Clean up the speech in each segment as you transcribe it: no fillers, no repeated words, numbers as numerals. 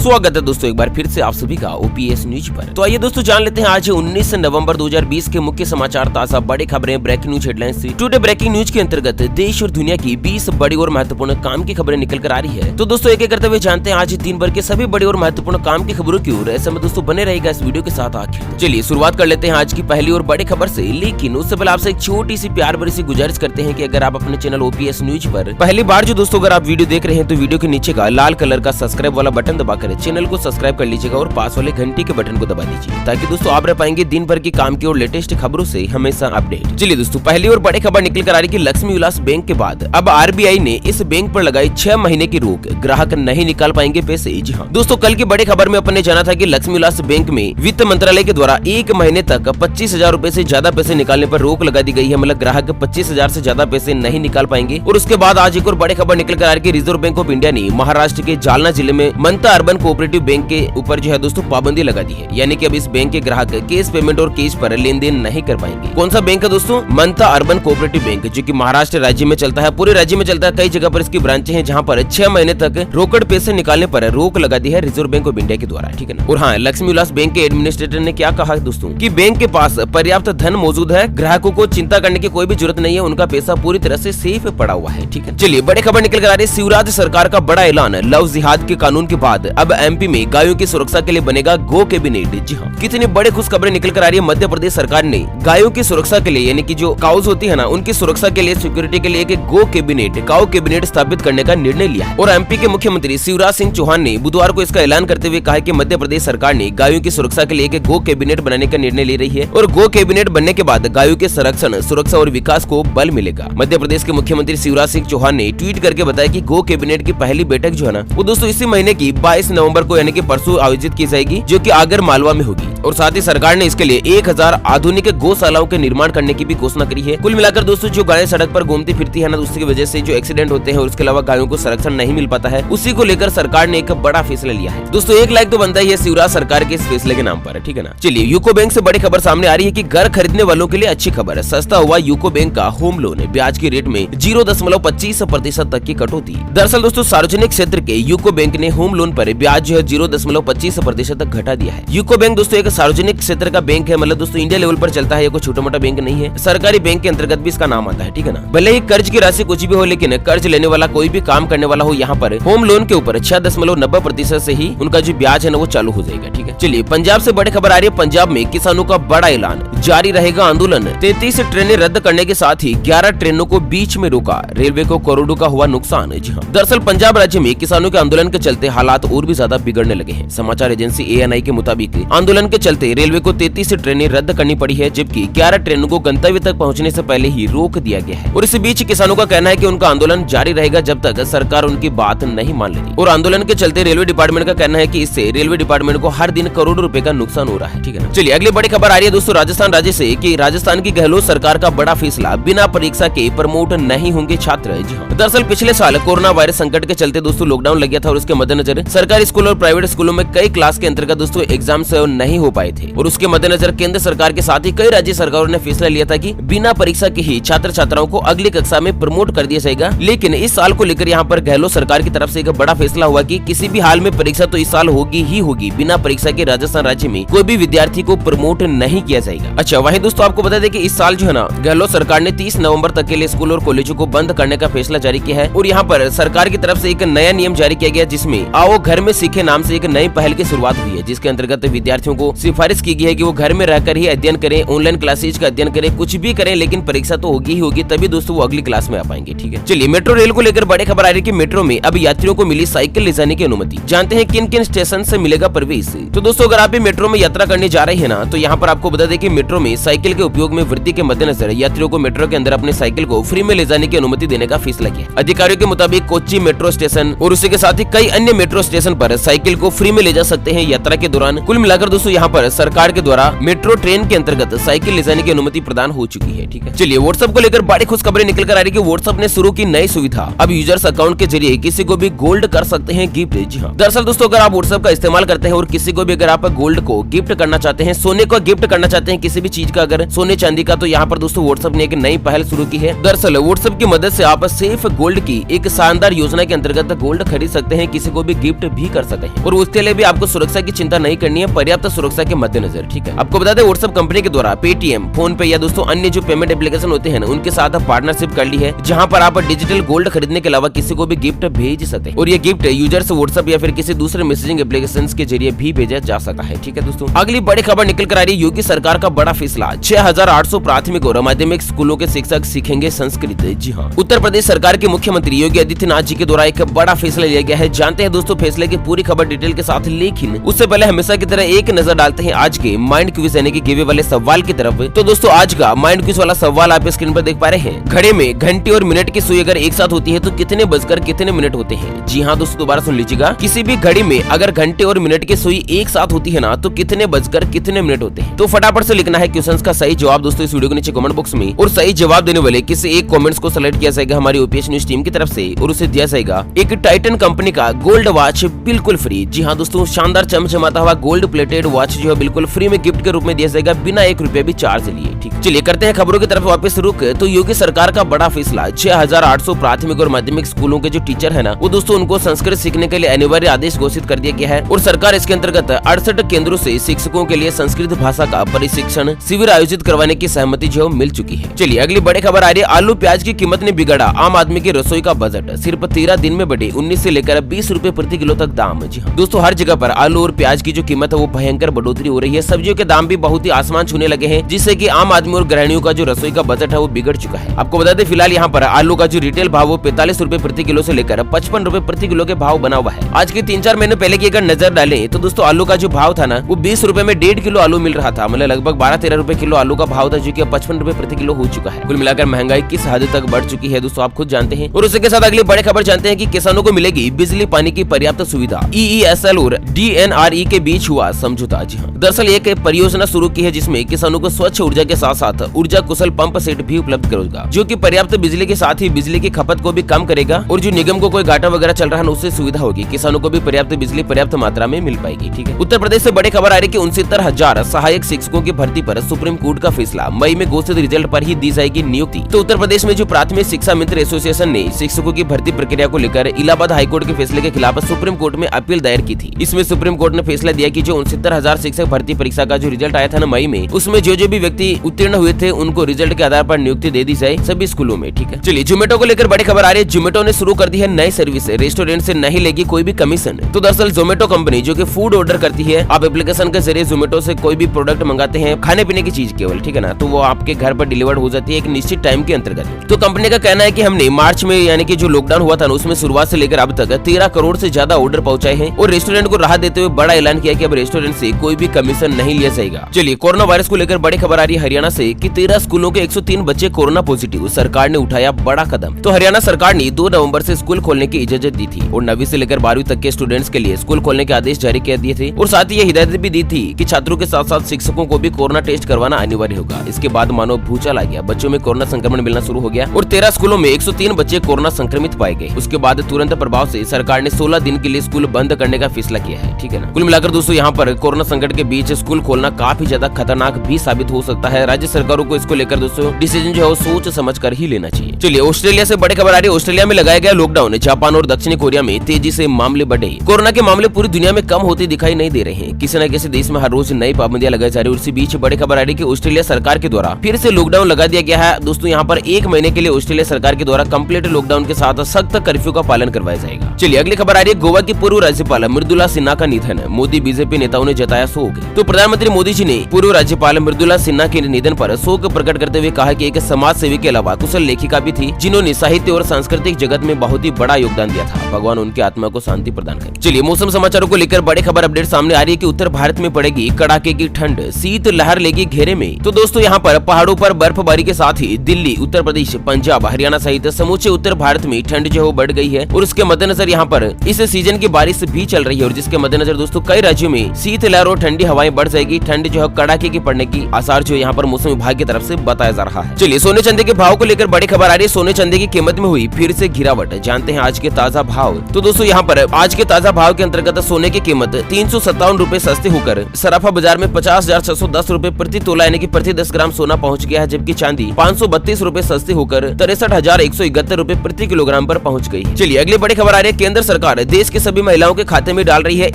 स्वागत है दोस्तों एक बार फिर से आप सभी का ओपीएस न्यूज पर। तो आइए दोस्तों जान लेते हैं आज 19 नवंबर 2020 के मुख्य समाचार, ताजा बड़ी खबरें, ब्रेकिंग न्यूज हेडलाइंस से। टुडे ब्रेकिंग न्यूज के अंतर्गत देश और दुनिया की 20 बड़ी और महत्वपूर्ण काम की खबरें निकल कर आ रही है। तो दोस्तों एक एक करते हुए जानते हैं आज दिन भर के सभी बड़ी और महत्वपूर्ण काम की खबरों की ओर। ऐसे में दोस्तों बने रहेगा इस वीडियो के साथ आखिर। चलिए शुरुआत कर लेते हैं आज की पहली और बड़ी खबर से, लेकिन उससे पहले आपसे एक छोटी सी प्यार भरी सी गुजारिश करते हैं कि अगर आप अपने चैनल ओपीएस न्यूज पर पहली बार जो दोस्तों अगर आप वीडियो देख रहे हैं तो वीडियो के नीचे का लाल कलर का सब्सक्राइब वाला बटन दबाकर चैनल को सब्सक्राइब कर लीजिएगा और पास वाले घंटी के बटन को दबा दीजिए ताकि दोस्तों आप रह पाएंगे दिन भर की काम की और लेटेस्ट खबरों से हमेशा अपडेट। चलिए दोस्तों पहली और बड़ी खबर निकल कर आ रही कि लक्ष्मी विलास बैंक के बाद अब आरबीआई ने इस बैंक पर लगाई 6 महीने की रोक, ग्राहक नहीं निकाल पाएंगे पैसे। जी हाँ दोस्तों कल की बड़ी खबर में अपन ने जाना था कि लक्ष्मी विलास बैंक में वित्त मंत्रालय के द्वारा 1 महीने तक 25,000 रूपए से ज्यादा पैसे निकालने पर रोक लगा दी गई है। मतलब ग्राहक 25,000 से ज्यादा पैसे नहीं निकाल पाएंगे। और उसके बाद आज एक और बड़ी खबर निकल कर आ रही है, रिजर्व बैंक ऑफ इंडिया ने महाराष्ट्र के जालना जिले में मनता अर्बन कोऑपरेटिव बैंक के ऊपर जो है दोस्तों पाबंदी लगा दी है। यानी कि अब इस बैंक के ग्राहक कैश पेमेंट और कैश पर लेन देन नहीं कर पाएंगे। कौन सा बैंक है दोस्तों? मनता अर्बन कोऑपरेटिव बैंक, जो कि महाराष्ट्र राज्य में चलता है, पूरे राज्य में चलता है। कई जगह पर इसकी ब्रांचें हैं जहां पर 6 महीने तक रोकड़ पैसे निकालने पर रोक लगा दी है रिजर्व बैंक ऑफ इंडिया के द्वारा। ठीक है ना। और हाँ, लक्ष्मी विलास बैंक के एडमिनिस्ट्रेटर ने क्या कहा दोस्तों कि बैंक के पास पर्याप्त धन मौजूद है, ग्राहकों को चिंता करने की कोई भी जरूरत नहीं है, उनका पैसा पूरी तरह से सेफ पड़ा हुआ है। ठीक है। चलिए बड़ी खबर निकल कर आ रही है, शिवराज सरकार का बड़ा ऐलान, लव जिहाद के कानून के बाद अब एमपी में गायों की सुरक्षा के लिए बनेगा गो कैबिनेट। जी हाँ, कितनी बड़ी खुशखबरी निकल कर आ रही है। मध्य प्रदेश सरकार ने गायों की सुरक्षा के लिए, यानी कि जो काउज होती है ना, उनकी सुरक्षा के लिए, सिक्योरिटी के लिए एक गो कैबिनेट, काउ कैबिनेट स्थापित करने का निर्णय लिया है। और एमपी के मुख्यमंत्री शिवराज सिंह चौहान ने बुधवार को इसका ऐलान करते हुए कहा कि मध्य प्रदेश सरकार ने गायों की सुरक्षा के लिए एक गो कैबिनेट बनाने का निर्णय ले रही है। और गो कैबिनेट बनने के बाद गायों के संरक्षण, सुरक्षा और विकास को बल मिलेगा। मध्य प्रदेश के मुख्यमंत्री शिवराज सिंह चौहान ने ट्वीट करके बताया कि गो कैबिनेट की पहली बैठक जो है ना, वो दोस्तों इसी महीने की 22 नवंबर को यानी कि परसों आयोजित की जाएगी, जो कि आगर मालवा में होगी। और साथ ही सरकार ने इसके लिए 1000 आधुनिक गौशालाओं के निर्माण करने की भी घोषणा करी है। कुल मिलाकर दोस्तों जो गायें सड़क पर घूमती फिरती है ना, उसकी वजह से जो एक्सीडेंट होते हैं और उसके अलावा गायों को संरक्षण नहीं मिल पाता है, उसी को लेकर सरकार ने एक बड़ा फैसला लिया है। दोस्तों एक लाइक तो बनता ही है शिवराज सरकार के इस फैसले के नाम पर। ठीक है ना। चलिए यूको बैंक से बड़ी खबर सामने आ रही है कि घर खरीदने वालों के लिए अच्छी खबर है। सस्ता हुआ यूको बैंक का होम लोन, ब्याज की रेट में 0.25% तक की कटौती। दरअसल दोस्तों सार्वजनिक क्षेत्र के यूको बैंक ने होम लोन पर ब्याज जो है 0.25% तक घटा दिया है। यूको बैंक दोस्तों एक सार्वजनिक क्षेत्र का बैंक है, मतलब दोस्तों इंडिया लेवल पर चलता है, ये कोई छोटा मोटा बैंक नहीं है, सरकारी बैंक के अंतर्गत भी इसका नाम आता है। ठीक है ना। भले ही कर्ज की राशि कुछ भी हो, लेकिन कर्ज लेने वाला कोई भी काम करने वाला हो, यहाँ पर होम लोन के ऊपर 6.90% से ही उनका जो ब्याज है ना वो चालू हो जाएगा। ठीक है। चलिए पंजाब से बड़ी खबर आ रही है, पंजाब में किसानों का बड़ा ऐलान, जारी रहेगा आंदोलन। 33 ट्रेनें रद्द करने के साथ ही 11 ट्रेनों को बीच में रोका, रेलवे को करोड़ों का हुआ नुकसान। जी हाँ, दरअसल पंजाब राज्य में किसानों के आंदोलन के चलते हालात और भी ज्यादा बिगड़ने लगे हैं। समाचार एजेंसी एएनआई के मुताबिक आंदोलन के चलते रेलवे को 33 ट्रेनें रद्द करनी पड़ी है, जबकि 11 ट्रेनों को गंतव्य तक पहुंचने से पहले ही रोक दिया गया है। और इसी बीच किसानों का कहना है कि उनका आंदोलन जारी रहेगा जब तक सरकार उनकी बात नहीं मान लेती। और आंदोलन के चलते रेलवे डिपार्टमेंट का कहना है कि इससे रेलवे डिपार्टमेंट को हर दिन करोड़ों रुपए का नुकसान हो रहा है। ठीक है। चलिए अगली बड़ी खबर आ रही है दोस्तों राजस्थान राज्य से कि राजस्थान की गहलोत सरकार का बड़ा फैसला, बिना परीक्षा के प्रमोट नहीं होंगे छात्र। जी हाँ, दरअसल पिछले साल कोरोना वायरस संकट के चलते दोस्तों लॉकडाउन लग गया था और उसके मद्देनजर सरकारी स्कूल और प्राइवेट स्कूलों में कई क्लास के अंतर्गत दोस्तों एग्जाम नहीं हो पाए थे। और उसके मद्देनजर केंद्र सरकार के साथ ही कई राज्य सरकारों ने फैसला लिया था कि बिना परीक्षा के ही छात्र छात्राओं को अगली कक्षा में प्रमोट कर दिया जाएगा। लेकिन इस साल को लेकर यहाँ पर गहलोत सरकार की तरफ से एक बड़ा फैसला हुआ कि किसी भी हाल में परीक्षा तो इस साल होगी ही होगी, बिना परीक्षा के राजस्थान राज्य में कोई भी विद्यार्थी को प्रमोट नहीं किया जाएगा। अच्छा वहीं दोस्तों आपको बता दें कि इस साल जो है ना गहलोत सरकार ने 30 नवंबर तक के लिए स्कूल और कॉलेजों को बंद करने का फैसला जारी किया है। और यहाँ पर सरकार की तरफ से एक नया नियम जारी किया गया, जिसमें आओ घर में सीखे नाम से एक नई पहल की शुरुआत हुई है, जिसके अंतर्गत विद्यार्थियों को सिफारिश की गई है कि वो घर में रहकर ही अध्ययन करें, ऑनलाइन क्लासेज का अध्ययन करें, कुछ भी करें, लेकिन परीक्षा तो होगी ही होगी, तभी दोस्तों वो अगली क्लास में आ पाएंगे। ठीक है। चलिए मेट्रो रेल को लेकर बड़ी खबर आ रही है कि मेट्रो में अब यात्रियों को मिली साइकिल ले जाने की अनुमति। जानते हैं किन किन स्टेशन से मिलेगा प्रवेश। तो दोस्तों अगर आप भी मेट्रो में यात्रा करने जा रहे हैं ना, तो यहाँ पर आपको बता दें कि मेट्रो में साइकिल के उपयोग में वृद्धि के मद्देनजर यात्रियों को मेट्रो के अंदर अपने साइकिल को फ्री में ले जाने की अनुमति देने का फैसला किया। अधिकारियों के मुताबिक कोच्चि मेट्रो स्टेशन और उसी के साथ ही कई अन्य मेट्रो स्टेशन पर साइकिल को फ्री में ले जा सकते हैं यात्रा के दौरान। कुल मिलाकर दोस्तों यहाँ पर सरकार के द्वारा मेट्रो ट्रेन के अंतर्गत साइकिल ले जाने की अनुमति प्रदान हो चुकी है। ठीक है। चलिए व्हाट्सएप को लेकर बड़ी खुशखबरी निकल कर आ रही है कि व्हाट्सएप ने शुरू की नई सुविधा, अब यूजर्स अकाउंट के जरिए किसी को भी गोल्ड कर सकते हैं गिफ्ट। जी हाँ, दरअसल दोस्तों अगर आप व्हाट्सएप का इस्तेमाल करते हैं और किसी को भी अगर आप गोल्ड को गिफ्ट करना चाहते हैं, सोने को गिफ्ट करना चाहते हैं, किसी भी चीज का अगर सोने चांदी का, तो यहाँ पर दोस्तों व्हाट्सएप ने एक नई पहल शुरू की है। दरअसल व्हाट्सएप की मदद से आप सेफ गोल्ड की एक शानदार योजना के अंतर्गत गोल्ड खरीद सकते हैं, किसी को भी गिफ्ट भी कर सकते हैं और उसके लिए भी आपको सुरक्षा की चिंता नहीं करनी है, पर्याप्त सुरक्षा के मद्देनजर। ठीक है, आपको बता दें व्हाट्सएप कंपनी के द्वारा पेटीएम, फोन पे या दोस्तों अन्य जो पेमेंट एप्लीकेशन होते हैं उनके साथ पार्टनरशिप कर ली है, जहाँ पर आप डिजिटल गोल्ड खरीदने के अलावा किसी को भी गिफ्ट भेज सकते हैं और ये गिफ्ट यूजर्स व्हाट्सएप या फिर किसी दूसरे मैसेजिंग एप्लीकेशन के जरिए भी भेजा जा सकता है। ठीक है दोस्तों, अगली बड़ी खबर निकल कर आ रही है योगी सरकार का बड़ा फैसला, 6800 प्राथमिक और माध्यमिक स्कूलों के शिक्षक सीखेंगे संस्कृत। जी हाँ, उत्तर प्रदेश सरकार के मुख्यमंत्री योगी आदित्यनाथ जी के द्वारा एक बड़ा फैसला लिया गया है। जानते हैं दोस्तों फैसले की पूरी खबर डिटेल के साथ, लेकिन उससे पहले हमेशा की तरह एक नजर डालते हैं आज के माइंड क्विज यानी कि गिवे वाले सवाल की तरफ। तो दोस्तों आज का माइंड क्विज वाला सवाल आप स्क्रीन पर देख पा रहे हैं। घड़े में घंटे और मिनट की सुई अगर एक साथ होती है तो कितने बजकर कितने मिनट होते हैं? जी हाँ दोस्तों, दोबारा सुन लीजिएगा, किसी भी घड़ी में अगर घंटे और मिनट की सुई एक साथ होती है ना, तो कितने बजकर कितने मिनट होते हैं? तो फटाफट से लिखना है क्वेश्चन का सही जवाब दोस्तों इस वीडियो के नीचे कमेंट बॉक्स में, और सही जवाब देने वाले किसी एक कमेंट्स को सेलेक्ट किया जाएगा हमारी ओपीएस न्यूज टीम की तरफ से और उसे दिया जाएगा एक टाइटन कंपनी का गोल्ड वॉच बिल्कुल फ्री। जी हाँ दोस्तों, शानदार चमचमाता हुआ गोल्ड प्लेटेड वॉच जो है बिल्कुल फ्री में गिफ्ट के रूप में दिया जाएगा, बिना 1 रुपए भी चार्ज लिए। ठीक, चलिए करते हैं खबरों की तरफ वापस रुक। तो योगी सरकार का बड़ा फैसला, 6800 प्राथमिक और माध्यमिक स्कूलों के जो टीचर है ना, वो दोस्तों उनको संस्कृत सीखने के लिए अनिवार्य आदेश घोषित कर दिया गया है और सरकार इसके अंतर्गत 68 केंद्रों से शिक्षकों के लिए संस्कृत भाषा का प्रशिक्षण शिविर आयोजित करवाने की सहमति जो मिल चुकी है। चलिए अगली बड़ी खबर आ रही है, आलू प्याज की कीमत ने बिगाड़ा आम आदमी की रसोई का बजट, सिर्फ 13 दिन में बढ़े 19 से लेकर 20 रुपए प्रति किलो तक दाम। जी हाँ दोस्तों, हर जगह पर आलू और प्याज की जो कीमत है वो भयंकर बढ़ोतरी हो रही है, सब्जियों के दाम भी बहुत ही आसमान छूने लगे हैं, जिससे कि आम आदमी और गृहिणियों का जो रसोई का बजट है वो बिगड़ चुका है। आपको बता दें फिलहाल यहाँ पर आलू का जो रिटेल भाव वो 45 रुपए प्रति किलो से लेकर 55 रुपए प्रति किलो के भाव बना हुआ है। आज के 3-4 महीने पहले की अगर नजर डालें तो दोस्तों आलू का जो भाव था ना, वो 20 रुपए में 1.5 किलो आलू मिल रहा था, मतलब लगभग 12-13 रुपए किलो आलू का भाव था, जो कि 55 रुपए प्रति किलो हो चुका है। कुल मिलाकर महंगाई किस हद तक बढ़ चुकी है दोस्तों आप खुद जानते हैं। और उसके साथ अगली बड़ी खबर जानते हैं कि किसानों को मिलेगी बिजली पानी की पर्याप्त सुविधा, EESL और DNRE के बीच हुआ समझौता। जी हाँ, दरअसल एक परियोजना शुरू की है जिसमें किसानों को स्वच्छ ऊर्जा के साथ साथ ऊर्जा कुशल पंप सेट भी उपलब्ध करेगा, जो कि पर्याप्त बिजली के साथ ही बिजली की खपत को भी कम करेगा और जो निगम को कोई घाटा वगैरह चल रहा है उससे सुविधा होगी, किसानों को भी पर्याप्त बिजली पर्याप्त मात्रा में मिल पाएगी। ठीक है, उत्तर प्रदेश से बड़ी खबर आ रही है कि 69,000 सहायक शिक्षकों की भर्ती पर सुप्रीम कोर्ट का फैसला, मई में घोषित रिजल्ट पर ही दी जाएगी नियुक्ति। तो उत्तर प्रदेश में जो प्राथमिक शिक्षा मित्र एसोसिएशन ने शिक्षकों की भर्ती प्रक्रिया को लेकर इलाहाबाद हाईकोर्ट के फैसले के खिलाफ सुप्रीम कोर्ट में अपील दायर की थी। इसमें सुप्रीम कोर्ट ने फैसला दिया कि जो 69,000 शिक्षक भर्ती परीक्षा का जो रिजल्ट आया था ना मई में, उसमें जो भी व्यक्ति उत्तीर्ण हुए थे उनको रिजल्ट के आधार पर नियुक्ति दे दी जाए सभी स्कूलों में। ठीक है, चलिए जोमेटो को लेकर बड़ी खबर आ रही है, जोमेटो ने शुरू कर दी है नई सर्विस, रेस्टोरेंट से नहीं लेगी कोई भी कमीशन। तो दरअसल जोमेटो कंपनी जो कि फूड ऑर्डर करती है, आप एप्लीकेशन के जरिए जोमेटो से कोई भी प्रोडक्ट मंगाते हैं, खाने पीने की चीज केवल, ठीक है ना, तो वो आपके घर पर डिलीवर्ड हो जाती है एक निश्चित टाइम के अंतर्गत। तो कंपनी का कहना है कि हमने मार्च में यानी कि जो लॉकडाउन हुआ था उसमें शुरुआत से लेकर अब तक 13 करोड़ से ज्यादा ऑर्डर पहुंचाए हैं और रेस्टोरेंट को राहत देते हुए बड़ा ऐलान किया कि अब रेस्टोरेंट से कोई भी कमीशन नहीं लिया जाएगा। चलिए कोरोना वायरस को लेकर बड़ी खबर आ रही है हरियाणा से कि 13 स्कूलों के 103 बच्चे कोरोना पॉजिटिव, सरकार ने उठाया बड़ा कदम। तो हरियाणा सरकार ने 2 नवंबर से स्कूल खोलने की इजाजत दी थी और 9वीं से लेकर 12वीं तक के स्टूडेंट्स के लिए स्कूल खोलने के आदेश जारी कर दिए थे और साथ ही ये हिदायत भी दी थी कि छात्रों के साथ साथ शिक्षकों को भी कोरोना टेस्ट करवाना अनिवार्य होगा। इसके बाद मानो भूचाल आ गया, बच्चों में कोरोना संक्रमण मिलना शुरू हो गया और 13 स्कूलों में 103 बच्चे कोरोना संक्रमित पाए गए। उसके बाद तुरंत प्रभाव से सरकार ने 16 दिन के लिए स्कूल बंद करने का फैसला किया है। ठीक है ना, कुल मिलाकर दोस्तों यहाँ पर कोरोना संकट के बीच स्कूल खोलना काफी ज्यादा खतरनाक भी साबित हो सकता है। राज्य सरकारों को इसको लेकर दोस्तों डिसीजन जो है वो सोच समझ कर ही लेना चाहिए। चलिए ऑस्ट्रेलिया से बड़ी खबर आ रही है, ऑस्ट्रेलिया में लगाया गया लॉकडाउन, जापान और दक्षिणी कोरिया में तेजी से मामले बढ़े। कोरोना के मामले पूरी दुनिया में कम होते दिखाई नहीं दे रहे हैं, किसी न किसी देश में हर रोज नई पाबंदियां लगाई जा रही है। इसी बीच बड़ी खबर आ रही है कि ऑस्ट्रेलिया सरकार के द्वारा फिर से लॉकडाउन लगा दिया गया है। दोस्तों यहाँ पर 1 महीने के लिए ऑस्ट्रेलिया सरकार के द्वारा कंप्लीट लॉकडाउन के साथ सख्त कर्फ्यू का पालन करवाया जाएगा। चलिए अगली खबर आ रही है, गोवा की पूर्व राज्यपाल मृदुला सिन्हा का निधन, मोदी बीजेपी नेताओं ने जताया शोक। तो प्रधानमंत्री मोदी जी ने पूर्व राज्यपाल मृदुला सिन्हा के निधन पर शोक प्रकट करते हुए कहा कि एक समाज सेवी के अलावा कुशल लेखिका भी थी, जिन्होंने साहित्य और सांस्कृतिक जगत में बहुत ही बड़ा योगदान दिया था। भगवान उनकी आत्मा को शांति प्रदान करे। चलिए मौसम समाचारों को लेकर बड़ी खबर अपडेट सामने आ रही है कि उत्तर भारत में पड़ेगी कड़ाके की ठंड, शीत लहर लेगी घेरे में। तो दोस्तों यहाँ पर पहाड़ों पर बर्फबारी के साथ ही दिल्ली, उत्तर प्रदेश, पंजाब, हरियाणा सहित समूचे उत्तर भारत में ठंड जो बढ़ गई है और उसके मद्देनजर यहाँ पर इस सीजन की बारिश भी चल रही है और जिसके मद्देनजर दोस्तों कई राज्यों में शीत लहर और ठंडी हवाएं बढ़ जाएगी। ठंड जो है कड़ाके की पड़ने की आसार जो यहाँ पर मौसम विभाग की तरफ से बताया जा रहा है। चलिए सोने चांदी के भाव को लेकर बड़ी खबर आ रही है, सोने चांदी की कीमत में हुई फिर से गिरावट, जानते हैं आज के ताजा भाव। तो दोस्तों यहाँ पर आज के ताजा भाव के अंतर्गत सोने की कीमत 357 रुपए सस्ते होकर सराफा बाजार में 50,610 रुपए प्रति तोला यानी कि प्रति 10 ग्राम सोना पहुंच गया है, जबकि चांदी 532 रुपए सस्ती होकर 63,171 रुपए प्रति किलोग्राम पर पहुंच गई। चलिए अगली बड़ी खबर आ रही है। केंद्र सरकार देश के सभी महिलाओं के खाते में डाल रही है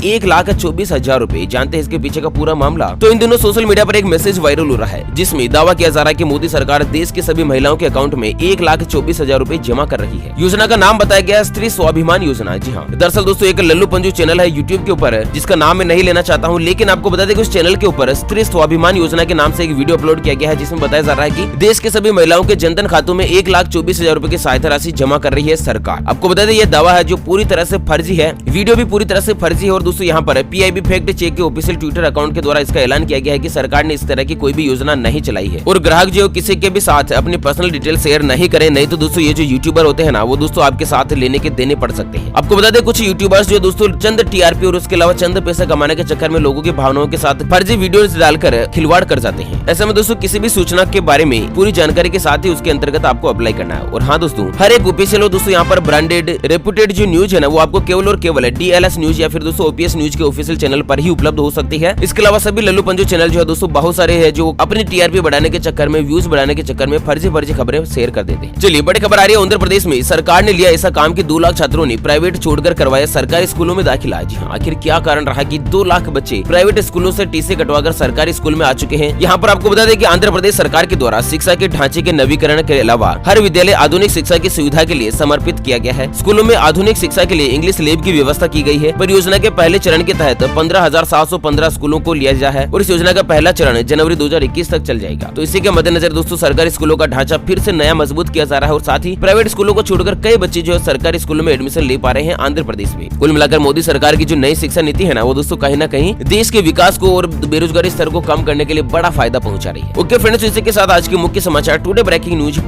1,24,000 रुपए। जानते हैं इसके पीछे का पूरा मामला? तो इन दिनों सोशल मीडिया पर एक मैसेज वायरल हो रहा है, जिसमें दावा किया जा रहा है कि मोदी सरकार देश की सभी महिलाओं के अकाउंट में 1,24,000 रुपए जमा कर रही है। योजना का नाम बताया गया स्त्री स्वाभिमान योजना। जी हाँ, दरअसल दोस्तों एक लल्लू पंजू चैनल है यूट्यूब के ऊपर, जिसका नाम मैं नहीं लेना चाहता हूँ, लेकिन आपको बता दें कि उस चैनल के ऊपर स्त्री स्वाभिमान योजना के नाम से एक वीडियो अपलोड किया गया है, जिसमें बताया जा रहा है कि देश के सभी महिलाओं के जनधन खातों में 1,24,000 रुपए की सहायता राशि जमा कर रही है सरकार। आपको बता दें ये दावा है जो पूरी तरह से फर्जी है, वीडियो भी पूरी तरह से फर्जी है। और दोस्तों यहाँ पर PIB फैक्ट चेक के ऑफिशियल ट्विटर अकाउंट के द्वारा इसका ऐलान किया गया है कि सरकार ने इस तरह की कोई भी योजना नहीं चलाई है, और ग्राहक जो किसी के भी साथ अपनी पर्सनल डिटेल शेयर नहीं करें, नहीं तो दोस्तों ये जो यूट्यूबर होते हैं ना, वो दोस्तों आपके साथ लेने के देने पड़ सकते हैं। आपको बता दें कुछ यूट्यूबर्स जो दोस्तों चंद TRP और उसके अलावा चंद पैसा कमाने के चक्कर में लोगों की भावनाओं के साथ फर्जी वीडियोस डालकर खिलवाड़ कर जाते हैं। ऐसे में दोस्तों किसी भी सूचना के बारे में पूरी जानकारी के साथ ही उसके अंतर्गत आपको अप्लाई करना है। और हाँ दोस्तों, हर एक ऑफिशियल दोस्तों यहाँ पर ब्रांडेड रेपुटेड जो न्यूज है ना, वो आपको केवल और केवल DLS न्यूज या फिर दोस्तों OPS न्यूज के ऑफिशियल चैनल पर ही उपलब्ध हो सकती है। इसके अलावा सभी लल्लू पंजू चैनल जो है दोस्तों बहुत सारे हैं जो अपनी TRP बढ़ाने के चक्कर में, व्यूज बढ़ाने के चक्कर में फर्जी खबरें शेयर कर देते हैं। चलिए बड़ी खबर आ रही है। आंध्र प्रदेश में सरकार ने लिया ऐसा काम कि 2 लाख छात्रों ने प्राइवेट छोड़कर करवाया सरकारी स्कूलों में दाखिला। जी हाँ, आखिर क्या कारण रहा कि 2 लाख बच्चे प्राइवेट स्कूलों से TC कटवाकर सरकारी स्कूल में आ चुके हैं? यहाँ पर आपको बता दें कि आंध्र प्रदेश सरकार के द्वारा शिक्षा के ढांचे के नवीकरण के अलावा हर विद्यालय आधुनिक शिक्षा की सुविधा के लिए समर्पित किया गया है। स्कूलों में आधुनिक शिक्षा के लिए इंग्लिश लैब की व्यवस्था की गई है। परियोजना के पहले चरण के तहत 15,715 स्कूलों को लिया गया है, और इस योजना का पहला चरण जनवरी 2021 तक चल जाएगा। तो इसी के मद्देनजर दोस्तों सरकारी स्कूलों का ढांचा फिर से नया मजबूत किया जा रहा है, और साथ ही प्राइवेट स्कूलों को छोड़कर कई बच्चे जो है सरकारी स्कूलों में एडमिशन ले पा रहे हैं आंध्र प्रदेश में। कुल मिलाकर मोदी सरकार की जो नई शिक्षा नीति है ना, वो दोस्तों कहीं ना कहीं देश के विकास को और बेरोजगारी स्तर को कम करने के लिए बड़ा फायदा पहुंचा रही है। ओके फ्रेंड्स, इसी के साथ आज के मुख्य समाचार टुडे ब्रेकिंग न्यूज